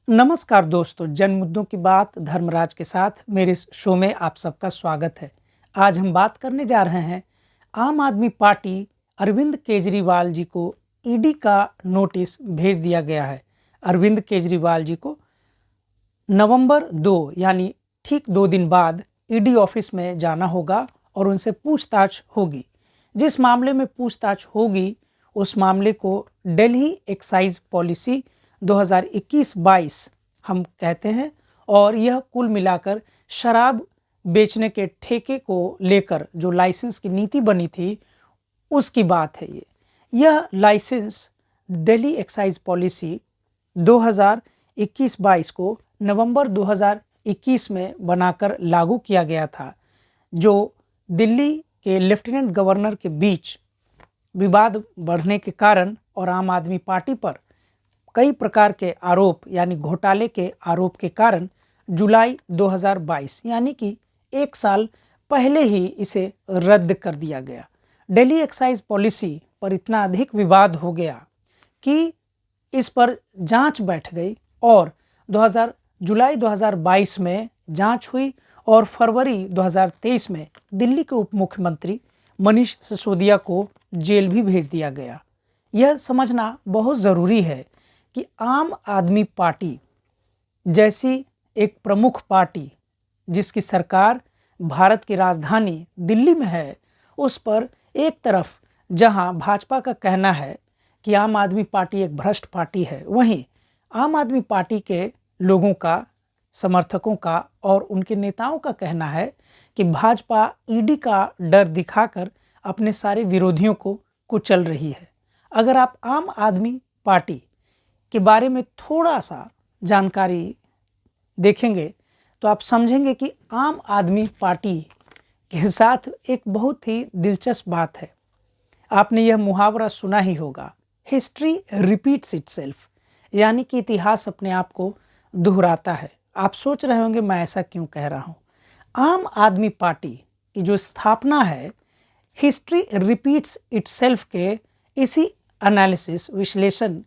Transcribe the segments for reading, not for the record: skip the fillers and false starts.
नमस्कार दोस्तों, जन मुद्दों की बात धर्मराज के साथ मेरे इस शो में आप सबका स्वागत है। आज हम बात करने जा रहे हैं आम आदमी पार्टी अरविंद केजरीवाल जी को ईडी का नोटिस भेज दिया गया है। अरविंद केजरीवाल जी को नवंबर 2 यानी ठीक 2 दिन बाद ईडी ऑफिस में जाना होगा और उनसे पूछताछ होगी। जिस मामले में पूछताछ होगी उस मामले को दिल्ली एक्साइज पॉलिसी 2021-22 हम कहते हैं और यह कुल मिलाकर शराब बेचने के ठेके को लेकर जो लाइसेंस की नीति बनी थी उसकी बात है। यह लाइसेंस दिल्ली एक्साइज पॉलिसी 2021-22 को नवंबर 2021 में बनाकर लागू किया गया था, जो दिल्ली के लेफ्टिनेंट गवर्नर के बीच विवाद बढ़ने के कारण और आम आदमी पार्टी पर कई प्रकार के आरोप यानी घोटाले के आरोप के कारण जुलाई 2022 यानी कि एक साल पहले ही इसे रद्द कर दिया गया। दिल्ली एक्साइज पॉलिसी पर इतना अधिक विवाद हो गया कि इस पर जांच बैठ गई और जुलाई 2022 में जांच हुई और फरवरी 2023 में दिल्ली के उप मुख्यमंत्री मनीष सिसोदिया को जेल भी भेज दिया गया। यह समझना बहुत ज़रूरी है कि आम आदमी पार्टी जैसी एक प्रमुख पार्टी जिसकी सरकार भारत की राजधानी दिल्ली में है, उस पर एक तरफ जहां भाजपा का कहना है कि आम आदमी पार्टी एक भ्रष्ट पार्टी है, वहीं आम आदमी पार्टी के लोगों का, समर्थकों का और उनके नेताओं का कहना है कि भाजपा ईडी का डर दिखाकर अपने सारे विरोधियों को कुचल रही है। अगर आप आम आदमी पार्टी के बारे में थोड़ा सा जानकारी देखेंगे तो आप समझेंगे कि आम आदमी पार्टी के साथ एक बहुत ही दिलचस्प बात है। आपने यह मुहावरा सुना ही होगा, हिस्ट्री रिपीट्स इटसेल्फ, यानी कि इतिहास अपने आप को दोहराता है। आप सोच रहे होंगे मैं ऐसा क्यों कह रहा हूँ। आम आदमी पार्टी की जो स्थापना है हिस्ट्री रिपीट्स इटसेल्फ के इसी एनालिसिस विश्लेषण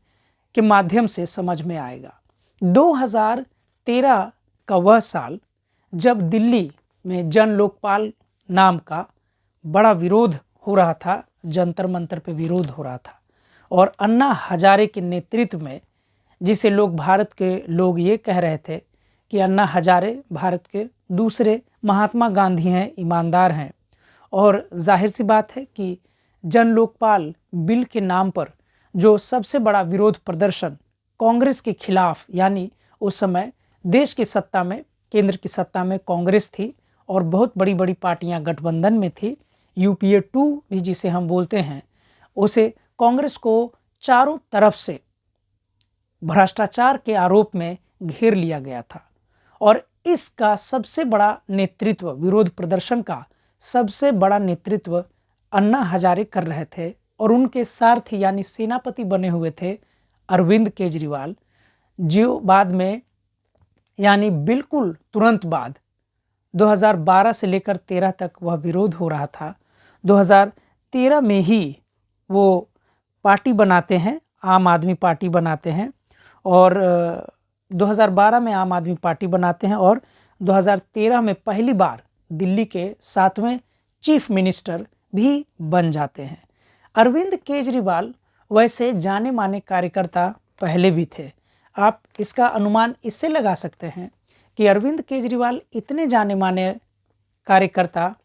के माध्यम से समझ में आएगा। 2013 का वह साल जब दिल्ली में जन लोकपाल नाम का बड़ा विरोध हो रहा था, जंतर मंतर पे विरोध हो रहा था और अन्ना हजारे के नेतृत्व में, जिसे भारत के लोग ये कह रहे थे कि अन्ना हजारे भारत के दूसरे महात्मा गांधी हैं, ईमानदार हैं। और जाहिर सी बात है कि जन लोकपाल बिल के नाम पर जो सबसे बड़ा विरोध प्रदर्शन कांग्रेस के खिलाफ, यानी उस समय देश की सत्ता में, केंद्र की सत्ता में कांग्रेस थी और बहुत बड़ी बड़ी पार्टियां गठबंधन में थी, यूपीए 2 भी जिसे हम बोलते हैं, उसे कांग्रेस को चारों तरफ से भ्रष्टाचार के आरोप में घेर लिया गया था और इसका सबसे बड़ा नेतृत्व, विरोध प्रदर्शन का सबसे बड़ा नेतृत्व अन्ना हजारे कर रहे थे और उनके सारथी यानी सेनापति बने हुए थे अरविंद केजरीवाल, जो बाद में यानी बिल्कुल तुरंत बाद 2012 से लेकर 13 तक वह विरोध हो रहा था। 2013 में ही वो पार्टी बनाते हैं, आम आदमी पार्टी बनाते हैं और 2012 में आम आदमी पार्टी बनाते हैं और 2013 में पहली बार दिल्ली के 7वें चीफ मिनिस्टर भी बन जाते हैं। अरविंद केजरीवाल वैसे जाने माने कार्यकर्ता पहले भी थे। आप इसका अनुमान इससे लगा सकते हैं कि अरविंद केजरीवाल इतने जाने माने कार्यकर्ता,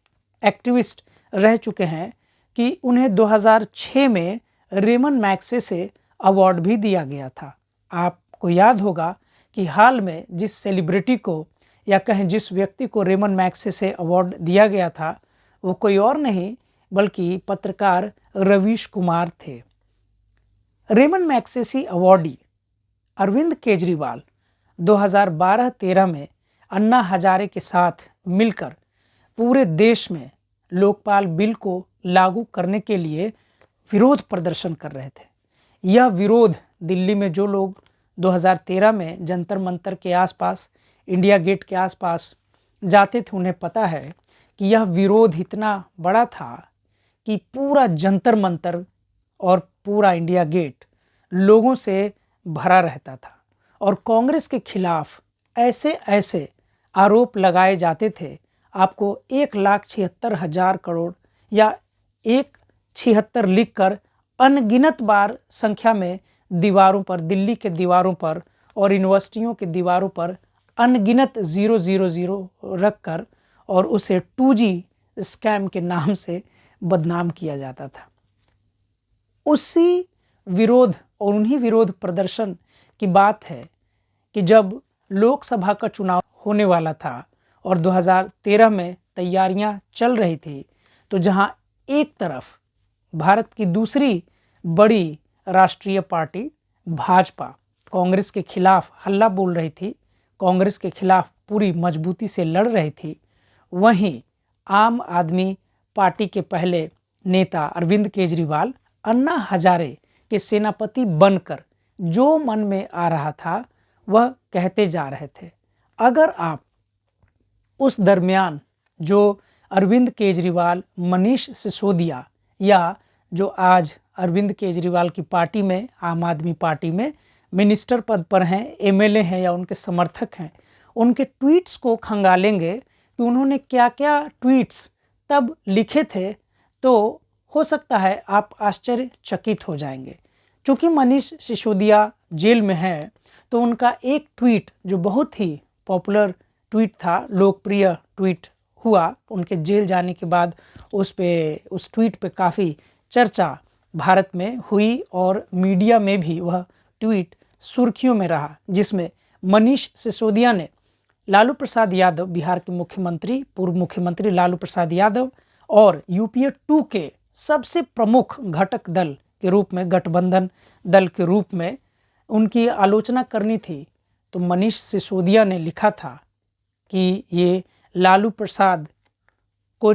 एक्टिविस्ट रह चुके हैं कि उन्हें 2006 में रेमन मैग्सेसे अवार्ड भी दिया गया था। आपको याद होगा कि हाल में जिस सेलिब्रिटी को या कहें जिस व्यक्ति को रेमन मैग्सेसे अवार्ड दिया गया था वो कोई और नहीं बल्कि पत्रकार रवीश कुमार थे। Ramon Magsaysay awardee Arvind Kejriwal 2012-13 में अन्ना हजारे के साथ मिलकर पूरे देश में लोकपाल बिल को लागू करने के लिए विरोध प्रदर्शन कर रहे थे। यह विरोध दिल्ली में जो लोग 2013 में जंतर मंतर के आसपास, इंडिया गेट के आसपास जाते थे, उन्हें पता है कि यह विरोध इतना बड़ा था कि पूरा जंतर मंतर और पूरा इंडिया गेट लोगों से भरा रहता था और कांग्रेस के खिलाफ ऐसे ऐसे आरोप लगाए जाते थे, आपको 1,76,000 करोड़ या 176 लिखकर अनगिनत बार संख्या में दीवारों पर, दिल्ली के दीवारों पर और यूनिवर्सिटियों के दीवारों पर अनगिनत 000 रखकर और उसे 2G स्कैम के नाम से बदनाम किया जाता था। उसी विरोध और उन्हीं विरोध प्रदर्शन की बात है कि जब लोकसभा का चुनाव होने वाला था और 2013 में तैयारियां चल रही थी, तो जहां एक तरफ भारत की दूसरी बड़ी राष्ट्रीय पार्टी भाजपा कांग्रेस के खिलाफ हल्ला बोल रही थी, कांग्रेस के खिलाफ पूरी मजबूती से लड़ रही थी, वहीं आम आदमी पार्टी के पहले नेता अरविंद केजरीवाल अन्ना हजारे के सेनापति बनकर जो मन में आ रहा था वह कहते जा रहे थे। अगर आप उस दरमियान जो अरविंद केजरीवाल, मनीष सिसोदिया या जो आज अरविंद केजरीवाल की पार्टी में, आम आदमी पार्टी में मिनिस्टर पद पर हैं, एमएलए हैं या उनके समर्थक हैं, उनके ट्वीट्स को खंगालेंगे कि उन्होंने क्या क्या ट्वीट्स तब लिखे थे, तो हो सकता है आप आश्चर्यचकित हो जाएंगे। चूँकि मनीष सिसोदिया जेल में है, तो उनका एक ट्वीट जो बहुत ही पॉपुलर ट्वीट था, लोकप्रिय ट्वीट हुआ, उनके जेल जाने के बाद उस ट्वीट पे काफ़ी चर्चा भारत में हुई और मीडिया में भी वह ट्वीट सुर्खियों में रहा, जिसमें मनीष सिसोदिया ने लालू प्रसाद यादव, बिहार के मुख्यमंत्री, पूर्व मुख्यमंत्री लालू प्रसाद यादव और यूपीए 2 के सबसे प्रमुख घटक दल के रूप में, गठबंधन दल के रूप में उनकी आलोचना करनी थी। तो मनीष सिसोदिया ने लिखा था कि ये लालू प्रसाद को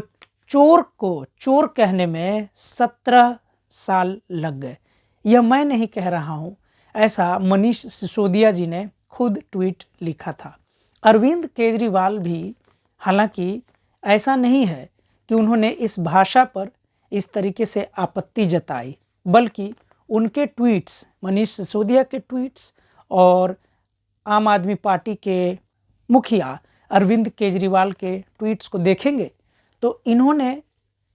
चोर कहने में 17 साल लग गए। यह मैं नहीं कह रहा हूँ, ऐसा मनीष सिसोदिया जी ने खुद ट्वीट लिखा था। अरविंद केजरीवाल भी, हालांकि ऐसा नहीं है कि उन्होंने इस भाषा पर इस तरीके से आपत्ति जताई, बल्कि उनके ट्वीट्स, मनीष सिसोदिया के ट्वीट्स और आम आदमी पार्टी के मुखिया अरविंद केजरीवाल के ट्वीट्स को देखेंगे तो इन्होंने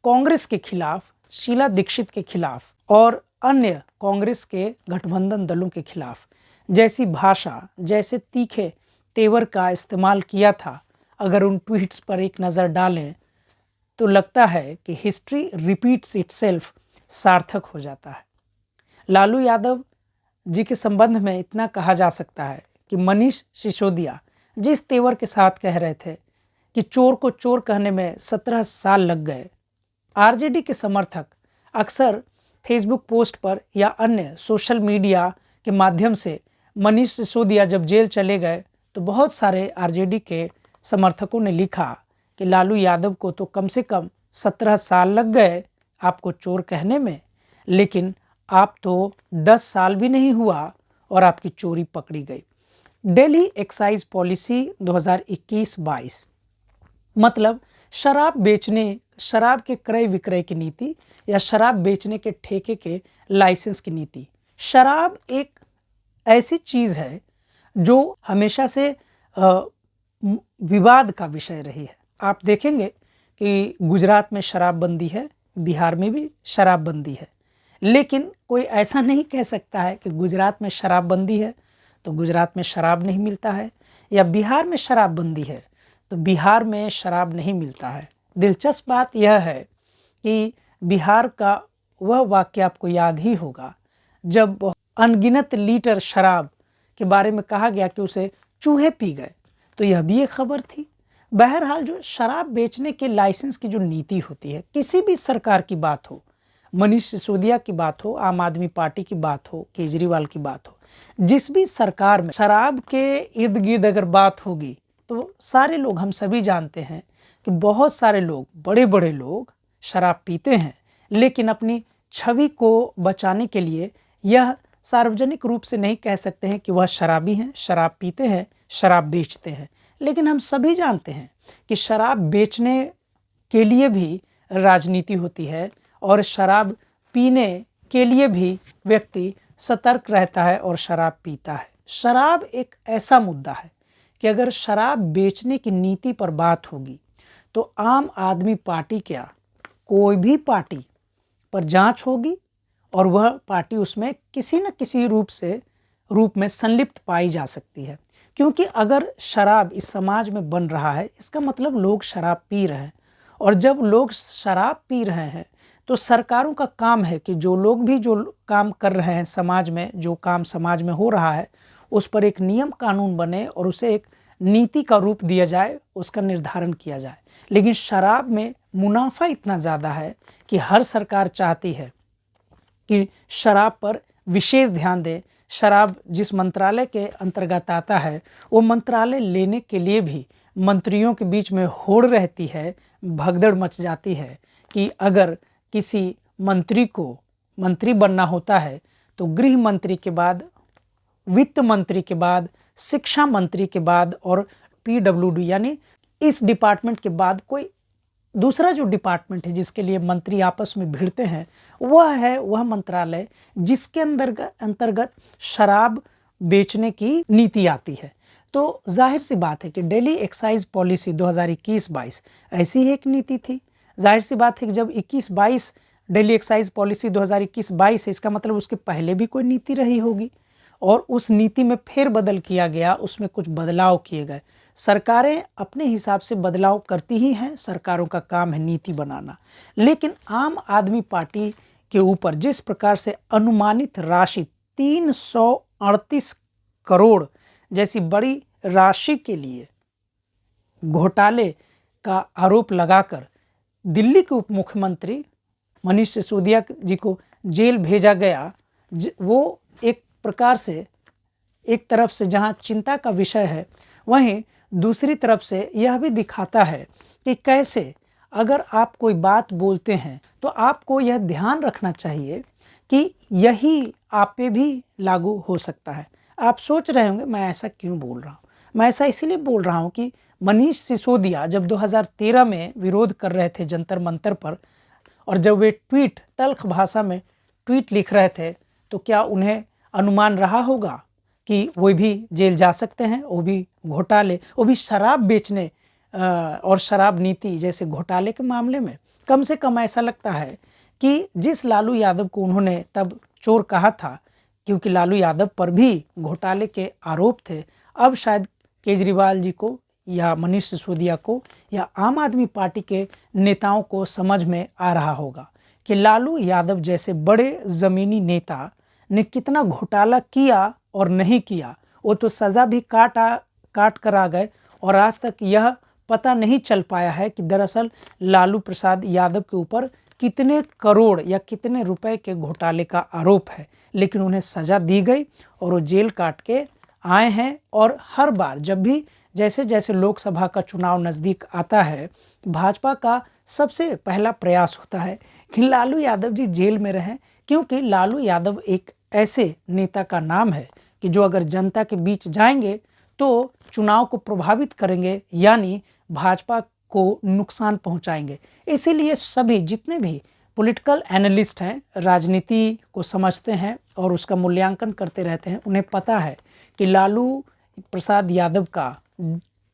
कांग्रेस के खिलाफ, शीला दीक्षित के खिलाफ और अन्य कांग्रेस के गठबंधन दलों के खिलाफ जैसी भाषा, जैसे तीखे तेवर का इस्तेमाल किया था, अगर उन ट्वीट्स पर एक नज़र डालें तो लगता है कि हिस्ट्री रिपीट्स इटसेल्फ सार्थक हो जाता है। लालू यादव जी के संबंध में इतना कहा जा सकता है कि मनीष सिसोदिया जिस तेवर के साथ कह रहे थे कि चोर को चोर कहने में 17 साल लग गए, आरजेडी के समर्थक अक्सर फेसबुक पोस्ट पर या अन्य सोशल मीडिया के माध्यम से मनीष सिसोदिया जब जेल चले गए तो बहुत सारे आरजेडी के समर्थकों ने लिखा कि लालू यादव को तो कम से कम 17 साल लग गए आपको चोर कहने में, लेकिन आप तो 10 साल भी नहीं हुआ और आपकी चोरी पकड़ी गई। दिल्ली एक्साइज पॉलिसी 2021-22 मतलब शराब के क्रय विक्रय की नीति या शराब बेचने के ठेके के लाइसेंस की नीति। शराब एक ऐसी चीज़ है जो हमेशा से विवाद का विषय रही है। आप देखेंगे कि गुजरात में शराबबंदी है, बिहार में भी शराबबंदी है, लेकिन कोई ऐसा नहीं कह सकता है कि गुजरात में शराबबंदी है तो गुजरात में शराब नहीं मिलता है, या बिहार में शराबबंदी है तो बिहार में शराब नहीं मिलता है। दिलचस्प बात यह है कि बिहार का वह वाक्य आपको याद ही होगा जब अनगिनत लीटर शराब के बारे में कहा गया कि उसे चूहे पी गए, तो यह भी एक खबर थी। बहरहाल जो शराब बेचने के लाइसेंस की जो नीति होती है, किसी भी सरकार की बात हो, मनीष सिसोदिया की बात हो, आम आदमी पार्टी की बात हो, केजरीवाल की बात हो, जिस भी सरकार में शराब के इर्द गिर्द अगर बात होगी तो सारे लोग, हम सभी जानते हैं कि बहुत सारे लोग, बड़े बड़े लोग शराब पीते हैं, लेकिन अपनी छवि को बचाने के लिए यह सार्वजनिक रूप से नहीं कह सकते हैं कि वह शराबी हैं, शराब पीते हैं, शराब बेचते हैं। लेकिन हम सभी जानते हैं कि शराब बेचने के लिए भी राजनीति होती है और शराब पीने के लिए भी व्यक्ति सतर्क रहता है और शराब पीता है। शराब एक ऐसा मुद्दा है कि अगर शराब बेचने की नीति पर बात होगी तो आम आदमी पार्टी क्या, कोई भी पार्टी पर जांच होगी और वह पार्टी उसमें किसी न किसी रूप में संलिप्त पाई जा सकती है। क्योंकि अगर शराब इस समाज में बन रहा है, इसका मतलब लोग शराब पी रहे हैं, और जब लोग शराब पी रहे हैं तो सरकारों का काम है कि जो लोग भी जो काम कर रहे हैं समाज में, जो काम समाज में हो रहा है, उस पर एक नियम कानून बने और उसे एक नीति का रूप दिया जाए, उसका निर्धारण किया जाए। लेकिन शराब में मुनाफा इतना ज़्यादा है कि हर सरकार चाहती है कि शराब पर विशेष ध्यान दें। शराब जिस मंत्रालय के अंतर्गत आता है, वो मंत्रालय लेने के लिए भी मंत्रियों के बीच में होड़ रहती है, भगदड़ मच जाती है कि अगर किसी मंत्री को मंत्री बनना होता है तो गृह मंत्री के बाद, वित्त मंत्री के बाद, शिक्षा मंत्री के बाद और पीडब्ल्यूडी यानी इस डिपार्टमेंट के बाद कोई दूसरा जो डिपार्टमेंट है जिसके लिए मंत्री आपस में भिड़ते हैं, वह मंत्रालय जिसके अंतर्गत शराब बेचने की नीति आती है। तो जाहिर सी बात है कि दिल्ली एक्साइज पॉलिसी 2021-22 ऐसी ही एक नीति थी। जाहिर सी बात है कि जब 21-22 दिल्ली एक्साइज पॉलिसी 2021-22 है, इसका मतलब उसके पहले भी कोई नीति रही होगी और उस नीति में फेरबदल किया गया, उसमें कुछ बदलाव किए गए। सरकारें अपने हिसाब से बदलाव करती ही हैं, सरकारों का काम है नीति बनाना। लेकिन आम आदमी पार्टी के ऊपर जिस प्रकार से अनुमानित राशि 338 करोड़ जैसी बड़ी राशि के लिए घोटाले का आरोप लगाकर दिल्ली के उप मुख्यमंत्री मनीष सिसोदिया जी को जेल भेजा गया, वो एक प्रकार से एक तरफ से जहां चिंता का विषय है, वहीं दूसरी तरफ से यह भी दिखाता है कि कैसे अगर आप कोई बात बोलते हैं तो आपको यह ध्यान रखना चाहिए कि यही आप पे भी लागू हो सकता है। आप सोच रहे होंगे मैं ऐसा क्यों बोल रहा हूँ। मैं ऐसा इसलिए बोल रहा हूँ कि मनीष सिसोदिया जब 2013 में विरोध कर रहे थे जंतर मंतर पर, और जब वे तल्ख भाषा में ट्वीट लिख रहे थे, तो क्या उन्हें अनुमान रहा होगा कि वो भी जेल जा सकते हैं, वो भी घोटाले, वो भी शराब बेचने और शराब नीति जैसे घोटाले के मामले में। कम से कम ऐसा लगता है कि जिस लालू यादव को उन्होंने तब चोर कहा था, क्योंकि लालू यादव पर भी घोटाले के आरोप थे, अब शायद केजरीवाल जी को या मनीष सिसोदिया को या आम आदमी पार्टी के नेताओं को समझ में आ रहा होगा कि लालू यादव जैसे बड़े ज़मीनी नेता ने कितना घोटाला किया और नहीं किया। वो तो सज़ा भी काट कर आ गए और आज तक यह पता नहीं चल पाया है कि दरअसल लालू प्रसाद यादव के ऊपर कितने करोड़ या कितने रुपए के घोटाले का आरोप है। लेकिन उन्हें सज़ा दी गई और वो जेल काट के आए हैं। और हर बार जब भी जैसे जैसे लोकसभा का चुनाव नज़दीक आता है, भाजपा का सबसे पहला प्रयास होता है कि लालू यादव जी जेल में रहें, क्योंकि लालू यादव एक ऐसे नेता का नाम है कि जो अगर जनता के बीच जाएंगे तो चुनाव को प्रभावित करेंगे, यानी भाजपा को नुकसान पहुंचाएंगे। इसीलिए सभी जितने भी पॉलिटिकल एनालिस्ट हैं, राजनीति को समझते हैं और उसका मूल्यांकन करते रहते हैं, उन्हें पता है कि लालू प्रसाद यादव का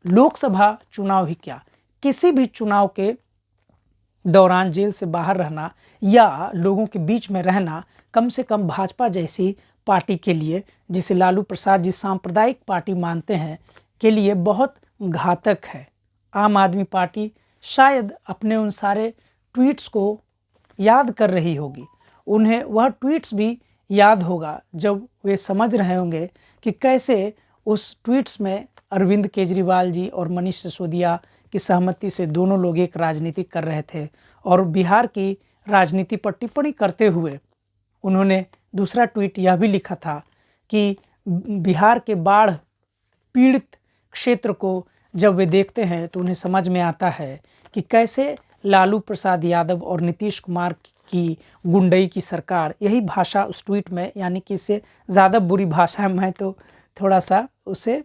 लोकसभा चुनाव ही क्या, किसी भी चुनाव के दौरान जेल से बाहर रहना या लोगों के बीच में रहना, कम से कम भाजपा जैसी पार्टी के लिए, जिसे लालू प्रसाद जी सांप्रदायिक पार्टी मानते हैं, के लिए बहुत घातक है। आम आदमी पार्टी शायद अपने उन सारे ट्वीट्स को याद कर रही होगी, उन्हें वह ट्वीट्स भी याद होगा जब वे समझ रहे होंगे कि कैसे उस ट्वीट्स में अरविंद केजरीवाल जी और मनीष सिसोदिया की सहमति से दोनों लोग एक राजनीति कर रहे थे। और बिहार की राजनीति पर टिप्पणी करते हुए उन्होंने दूसरा ट्वीट यह भी लिखा था कि बिहार के बाढ़ पीड़ित क्षेत्र को जब वे देखते हैं तो उन्हें समझ में आता है कि कैसे लालू प्रसाद यादव और नीतीश कुमार की गुंडई की सरकार, यही भाषा उस ट्वीट में, यानी कि इससे ज़्यादा बुरी भाषा है, मैं तो थोड़ा सा उसे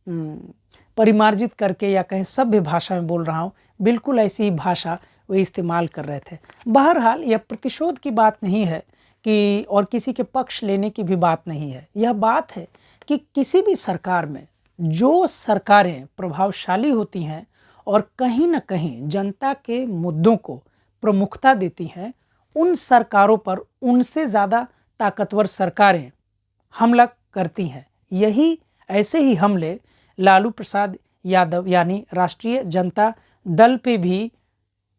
परिमार्जित करके या कहीं सभ्य भाषा में बोल रहा हूँ, बिल्कुल ऐसी ही भाषा वे इस्तेमाल कर रहे थे। बहरहाल यह प्रतिशोध की बात नहीं है कि और किसी के पक्ष लेने की भी बात नहीं है। यह बात है कि किसी भी सरकार में जो सरकारें प्रभावशाली होती हैं और कहीं न कहीं जनता के मुद्दों को प्रमुखता देती हैं, उन सरकारों पर उनसे ज़्यादा ताकतवर सरकारें हमला करती हैं। यही ऐसे ही हमले लालू प्रसाद यादव यानी राष्ट्रीय जनता दल पे भी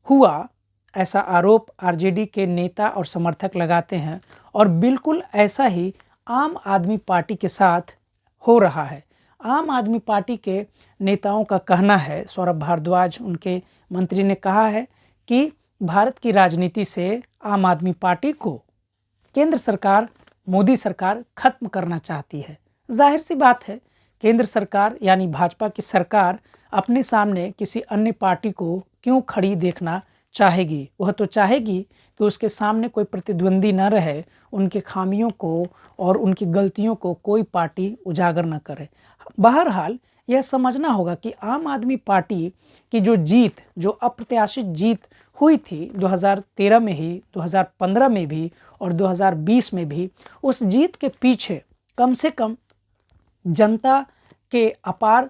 हुआ, ऐसा आरोप आरजेडी के नेता और समर्थक लगाते हैं। और बिल्कुल ऐसा ही आम आदमी पार्टी के साथ हो रहा है। आम आदमी पार्टी के नेताओं का कहना है, सौरभ भारद्वाज उनके मंत्री ने कहा है कि भारत की राजनीति से आम आदमी पार्टी को केंद्र सरकार, मोदी सरकार खत्म करना चाहती है। जाहिर सी बात है, केंद्र सरकार यानी भाजपा की सरकार अपने सामने किसी अन्य पार्टी को क्यों खड़ी देखना चाहेगी। वह तो चाहेगी कि उसके सामने कोई प्रतिद्वंदी न रहे, उनके खामियों को और उनकी गलतियों को कोई पार्टी उजागर न करे। बहरहाल यह समझना होगा कि आम आदमी पार्टी की जो जीत, जो अप्रत्याशित जीत हुई थी 2013 में ही, 2015 में भी और 2020 में भी, उस जीत के पीछे कम से कम जनता के अपार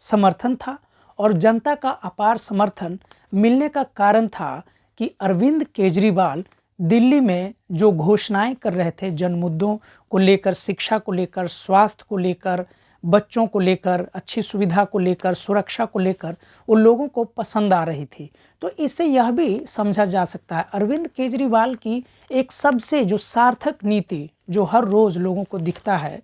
समर्थन था। और जनता का अपार समर्थन मिलने का कारण था कि अरविंद केजरीवाल दिल्ली में जो घोषणाएं कर रहे थे जन मुद्दों को लेकर, शिक्षा को लेकर, स्वास्थ्य को लेकर, बच्चों को लेकर, अच्छी सुविधा को लेकर, सुरक्षा को लेकर, उन लोगों को पसंद आ रही थी। तो इससे यह भी समझा जा सकता है अरविंद केजरीवाल की एक सबसे जो सार्थक नीति जो हर रोज़ लोगों को दिखता है,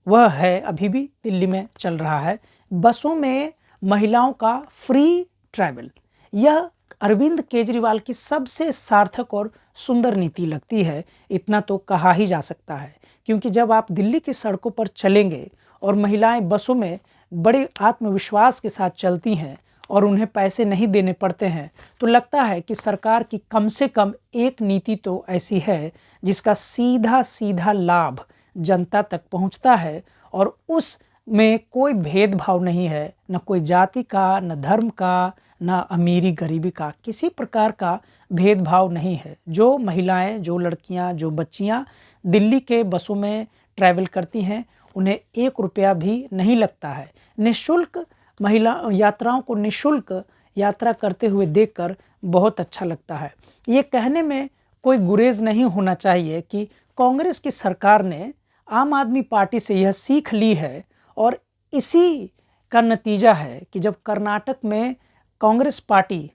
वह है अभी भी दिल्ली में चल रहा है, बसों में महिलाओं का फ्री ट्रैवल। यह अरविंद केजरीवाल की सबसे सार्थक और सुंदर नीति लगती है, इतना तो कहा ही जा सकता है। क्योंकि जब आप दिल्ली की सड़कों पर चलेंगे और महिलाएं बसों में बड़े आत्मविश्वास के साथ चलती हैं और उन्हें पैसे नहीं देने पड़ते हैं, तो लगता है कि सरकार की कम से कम एक नीति तो ऐसी है जिसका सीधा सीधा लाभ जनता तक पहुंचता है और उसमें कोई भेदभाव नहीं है, न कोई जाति का, न धर्म का, न अमीरी गरीबी का, किसी प्रकार का भेदभाव नहीं है। जो महिलाएं, जो लड़कियां, जो बच्चियां दिल्ली के बसों में ट्रैवल करती हैं, उन्हें 1 रुपया भी नहीं लगता है। निःशुल्क महिला यात्राओं को निःशुल्क यात्रा करते हुए देखकर बहुत अच्छा लगता है। ये कहने में कोई गुरेज नहीं होना चाहिए कि कांग्रेस की सरकार ने आम आदमी पार्टी से यह सीख ली है और इसी का नतीजा है कि जब कर्नाटक में कांग्रेस पार्टी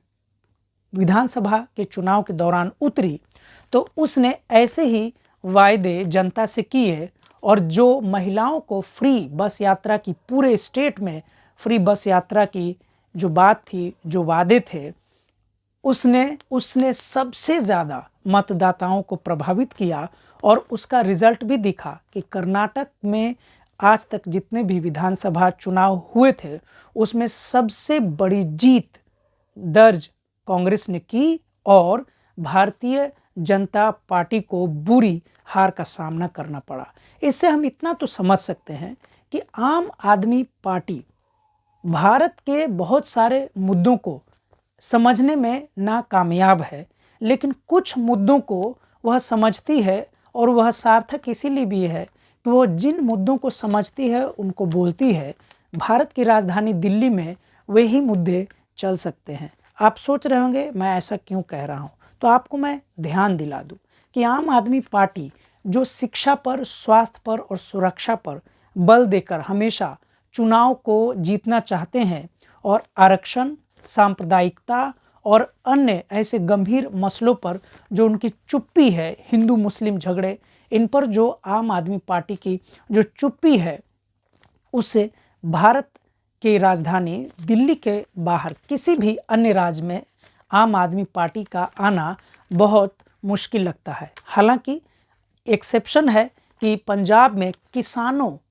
विधानसभा के चुनाव के दौरान उतरी तो उसने ऐसे ही वायदे जनता से किए और जो महिलाओं को फ्री बस यात्रा की, पूरे स्टेट में फ्री बस यात्रा की जो बात थी, जो वादे थे, उसने सबसे ज़्यादा मतदाताओं को प्रभावित किया। और उसका रिजल्ट भी दिखा कि कर्नाटक में आज तक जितने भी विधानसभा चुनाव हुए थे उसमें सबसे बड़ी जीत दर्ज कांग्रेस ने की और भारतीय जनता पार्टी को बुरी हार का सामना करना पड़ा। इससे हम इतना तो समझ सकते हैं कि आम आदमी पार्टी भारत के बहुत सारे मुद्दों को समझने में नाकामयाब है, लेकिन कुछ मुद्दों को वह समझती है और वह सार्थक इसीलिए भी है कि वो जिन मुद्दों को समझती है उनको बोलती है। भारत की राजधानी दिल्ली में वही मुद्दे चल सकते हैं। आप सोच रहे होंगे मैं ऐसा क्यों कह रहा हूँ, तो आपको मैं ध्यान दिला दूँ कि आम आदमी पार्टी जो शिक्षा पर, स्वास्थ्य पर और सुरक्षा पर बल देकर हमेशा चुनाव को जीतना चाहते हैं और आरक्षण, सांप्रदायिकता और अन्य ऐसे गंभीर मसलों पर जो उनकी चुप्पी है, हिंदू मुस्लिम झगड़े, इन पर जो आम आदमी पार्टी की जो चुप्पी है, उससे भारत की राजधानी दिल्ली के बाहर किसी भी अन्य राज्य में आम आदमी पार्टी का आना बहुत मुश्किल लगता है। हालांकि एक्सेप्शन है कि पंजाब में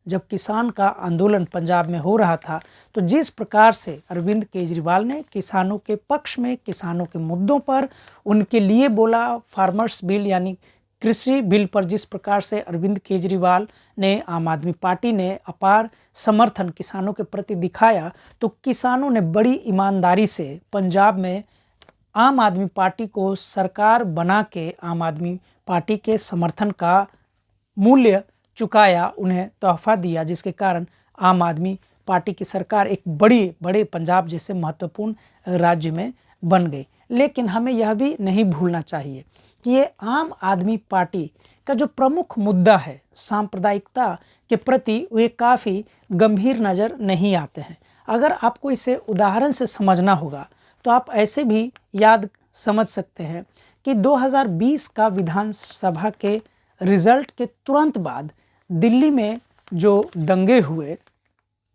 जब किसान का आंदोलन पंजाब में हो रहा था, तो जिस प्रकार से अरविंद केजरीवाल ने किसानों के पक्ष में, किसानों के मुद्दों पर उनके लिए बोला, फार्मर्स बिल यानी कृषि बिल पर जिस प्रकार से अरविंद केजरीवाल ने, आम आदमी पार्टी ने अपार समर्थन किसानों के प्रति दिखाया, तो किसानों ने बड़ी ईमानदारी से पंजाब में आम आदमी पार्टी को सरकार बना के आम आदमी पार्टी के समर्थन का मूल्य चुकाया, उन्हें तोहफा दिया, जिसके कारण आम आदमी पार्टी की सरकार एक बड़े पंजाब जैसे महत्वपूर्ण राज्य में बन गई। लेकिन हमें यह भी नहीं भूलना चाहिए कि ये आम आदमी पार्टी का जो प्रमुख मुद्दा है सांप्रदायिकता के प्रति, वे काफ़ी गंभीर नज़र नहीं आते हैं। अगर आपको इसे उदाहरण से समझना होगा तो आप ऐसे भी याद समझ सकते हैं कि 2020 का विधानसभा के रिजल्ट के तुरंत बाद दिल्ली में जो दंगे हुए,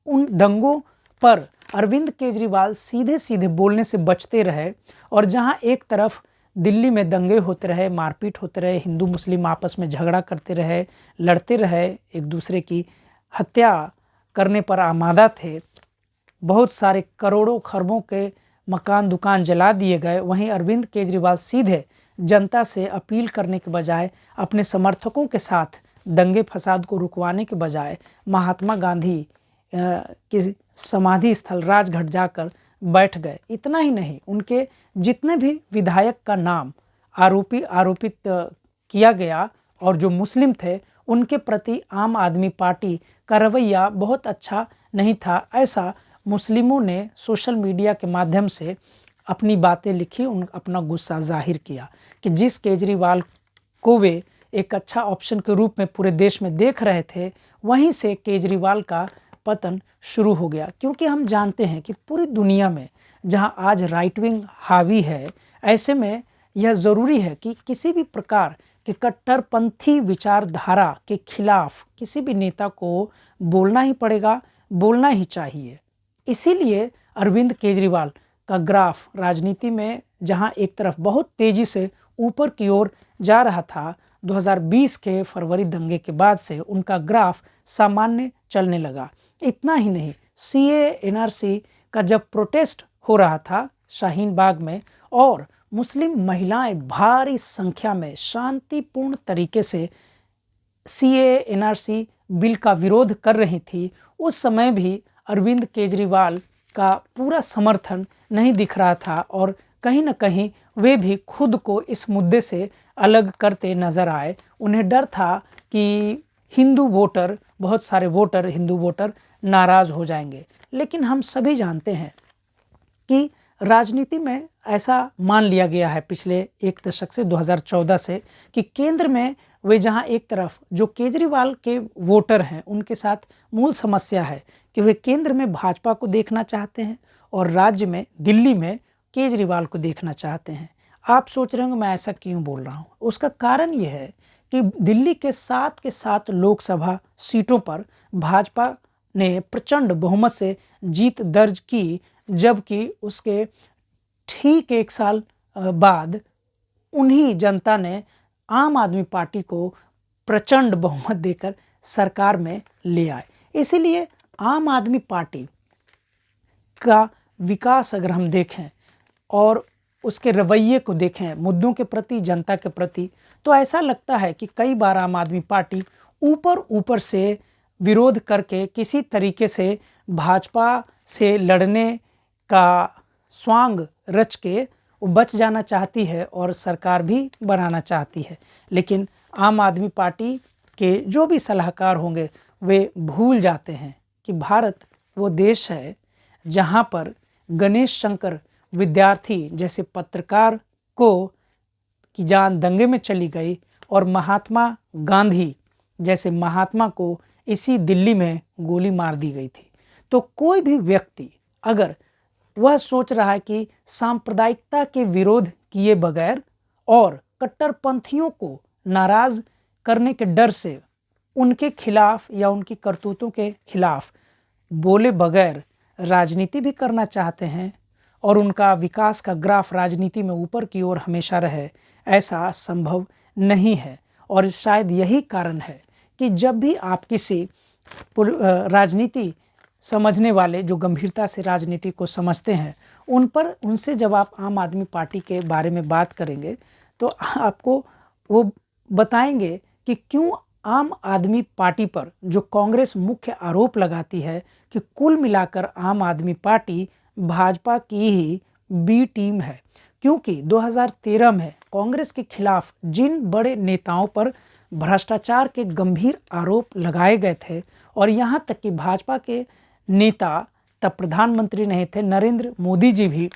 उन दंगों पर अरविंद केजरीवाल सीधे सीधे बोलने से बचते रहे। और जहां एक तरफ दिल्ली में दंगे होते रहे, मारपीट होते रहे, हिंदू मुस्लिम आपस में झगड़ा करते रहे, लड़ते रहे, एक दूसरे की हत्या करने पर आमादा थे, बहुत सारे करोड़ों खरबों के मकान दुकान जला दिए गए, वहीं अरविंद केजरीवाल सीधे जनता से अपील करने के बजाय, अपने समर्थकों के साथ दंगे फसाद को रुकवाने के बजाय महात्मा गांधी की समाधि स्थल राजघाट जाकर बैठ गए। इतना ही नहीं, उनके जितने भी विधायक का नाम आरोपित किया गया और जो मुस्लिम थे, उनके प्रति आम आदमी पार्टी का रवैया बहुत अच्छा नहीं था। ऐसा मुस्लिमों ने सोशल मीडिया के माध्यम से अपनी बातें लिखी, अपना गुस्सा जाहिर किया कि जिस केजरीवाल को वे एक अच्छा ऑप्शन के रूप में पूरे देश में देख रहे थे, वहीं से केजरीवाल का पतन शुरू हो गया। क्योंकि हम जानते हैं कि पूरी दुनिया में जहां आज राइट विंग हावी है, ऐसे में यह ज़रूरी है कि किसी भी प्रकार के कट्टरपंथी विचारधारा के खिलाफ किसी भी नेता को बोलना ही पड़ेगा, बोलना ही चाहिए। इसीलिए अरविंद केजरीवाल का ग्राफ राजनीति में जहां एक तरफ बहुत तेज़ी से ऊपर की ओर जा रहा था, 2020 के फरवरी दंगे के बाद से उनका ग्राफ सामान्य चलने लगा। इतना ही नहीं, सीए एनआरसी का जब प्रोटेस्ट हो रहा था शाहीन बाग में और मुस्लिम महिलाएं भारी संख्या में शांतिपूर्ण तरीके से सीए एनआरसी बिल का विरोध कर रही थी, उस समय भी अरविंद केजरीवाल का पूरा समर्थन नहीं दिख रहा था और कहीं ना कहीं वे भी खुद को इस मुद्दे से अलग करते नजर आए। उन्हें डर था कि हिंदू वोटर, बहुत सारे वोटर, हिंदू वोटर नाराज़ हो जाएंगे। लेकिन हम सभी जानते हैं कि राजनीति में ऐसा मान लिया गया है पिछले एक दशक से, 2014 से, कि केंद्र में वे जहां एक तरफ जो केजरीवाल के वोटर हैं उनके साथ मूल समस्या है कि वे केंद्र में भाजपा को देखना चाहते हैं और राज्य में दिल्ली में केजरीवाल को देखना चाहते हैं। आप सोच रहे होंगे मैं ऐसा क्यों बोल रहा हूँ। उसका कारण ये है कि दिल्ली के 7 लोकसभा सीटों पर भाजपा ने प्रचंड बहुमत से जीत दर्ज की, जबकि उसके ठीक 1 साल बाद उन्हीं जनता ने आम आदमी पार्टी को प्रचंड बहुमत देकर सरकार में ले आए। इसीलिए आम आदमी पार्टी का विकास अगर हम देखें और उसके रवैये को देखें मुद्दों के प्रति, जनता के प्रति, तो ऐसा लगता है कि कई बार आम आदमी पार्टी ऊपर से विरोध करके किसी तरीके से भाजपा से लड़ने का स्वांग रच के वो बच जाना चाहती है और सरकार भी बनाना चाहती है। लेकिन आम आदमी पार्टी के जो भी सलाहकार होंगे वे भूल जाते हैं कि भारत वो देश है जहाँ पर गणेश शंकर विद्यार्थी जैसे पत्रकार को की जान दंगे में चली गई और महात्मा गांधी जैसे महात्मा को इसी दिल्ली में गोली मार दी गई थी। तो कोई भी व्यक्ति अगर वह सोच रहा है कि सांप्रदायिकता के विरोध किए बगैर और कट्टरपंथियों को नाराज करने के डर से उनके खिलाफ या उनकी करतूतों के खिलाफ बोले बगैर राजनीति भी करना चाहते हैं और उनका विकास का ग्राफ राजनीति में ऊपर की ओर हमेशा रहे, ऐसा संभव नहीं है। और शायद यही कारण है कि जब भी आप किसी राजनीति समझने वाले जो गंभीरता से राजनीति को समझते हैं उनसे जब आप आम आदमी पार्टी के बारे में बात करेंगे तो आपको वो बताएंगे कि क्यों आम आदमी पार्टी पर जो कांग्रेस मुख्य आरोप लगाती है कि कुल मिलाकर आम आदमी पार्टी भाजपा की ही बी टीम है, क्योंकि 2013 में कांग्रेस के खिलाफ जिन बड़े नेताओं पर भ्रष्टाचार के गंभीर आरोप लगाए गए थे, और यहाँ तक कि भाजपा के नेता, तब प्रधानमंत्री नहीं थे, नरेंद्र मोदी जी भी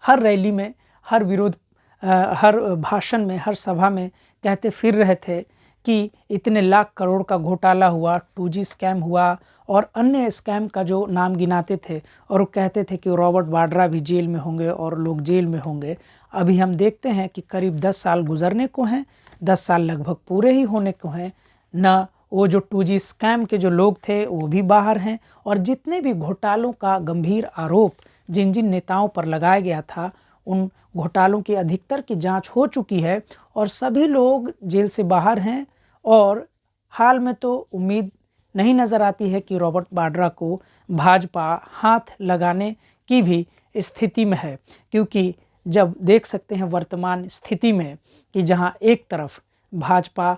हर रैली में, हर भाषण में, हर सभा में कहते फिर रहे थे कि इतने लाख करोड़ का घोटाला हुआ, 2G स्कैम हुआ और अन्य स्कैम का जो नाम गिनाते थे, और वो कहते थे कि रॉबर्ट वाड्रा भी जेल में होंगे और लोग जेल में होंगे। अभी हम देखते हैं कि करीब 10 साल गुजरने को हैं, 10 साल लगभग पूरे ही होने को हैं, न वो जो 2G स्कैम के जो लोग थे वो भी बाहर हैं, और जितने भी घोटालों का गंभीर आरोप जिन जिन नेताओं पर लगाया गया था, उन घोटालों की अधिकतर की जांच हो चुकी है और सभी लोग जेल से बाहर हैं। और हाल में तो उम्मीद नहीं नज़र आती है कि रॉबर्ट वाड्रा को भाजपा हाथ लगाने की भी स्थिति में है, क्योंकि जब देख सकते हैं वर्तमान स्थिति में कि जहां एक तरफ भाजपा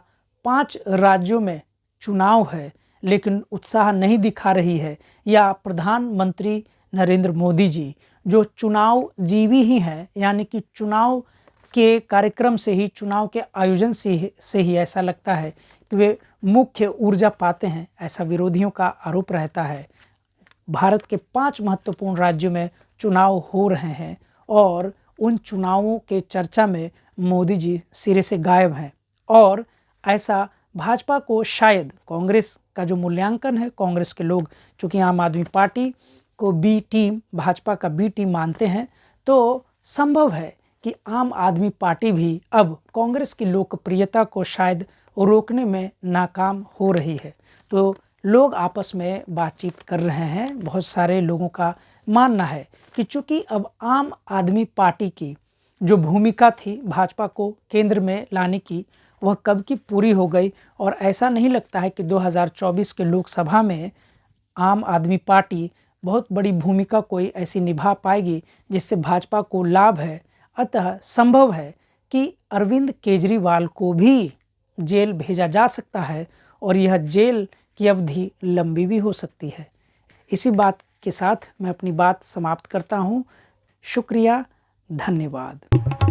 5 राज्यों में चुनाव है लेकिन उत्साह नहीं दिखा रही है, या प्रधानमंत्री नरेंद्र मोदी जी जो चुनाव जीवी ही हैं, यानी कि चुनाव के कार्यक्रम से ही, चुनाव के आयोजन से ही ऐसा लगता है कि वे मुख्य ऊर्जा पाते हैं, ऐसा विरोधियों का आरोप रहता है। भारत के 5 महत्वपूर्ण राज्यों में चुनाव हो रहे हैं और उन चुनावों के चर्चा में मोदी जी सिरे से गायब हैं, और ऐसा भाजपा को शायद, कांग्रेस का जो मूल्यांकन है, कांग्रेस के लोग चूँकि आम आदमी पार्टी को बी टीम, भाजपा का बी टीम मानते हैं, तो संभव है कि आम आदमी पार्टी भी अब कांग्रेस की लोकप्रियता को शायद रोकने में नाकाम हो रही है। तो लोग आपस में बातचीत कर रहे हैं। बहुत सारे लोगों का मानना है कि चूँकि अब आम आदमी पार्टी की जो भूमिका थी भाजपा को केंद्र में लाने की, वह कब की पूरी हो गई, और ऐसा नहीं लगता है कि 2024 के लोकसभा में आम आदमी पार्टी बहुत बड़ी भूमिका कोई ऐसी निभा पाएगी जिससे भाजपा को लाभ है। अतः संभव है कि अरविंद केजरीवाल को भी जेल भेजा जा सकता है, और यह जेल की अवधि लंबी भी हो सकती है। इसी बात के साथ मैं अपनी बात समाप्त करता हूँ। शुक्रिया, धन्यवाद।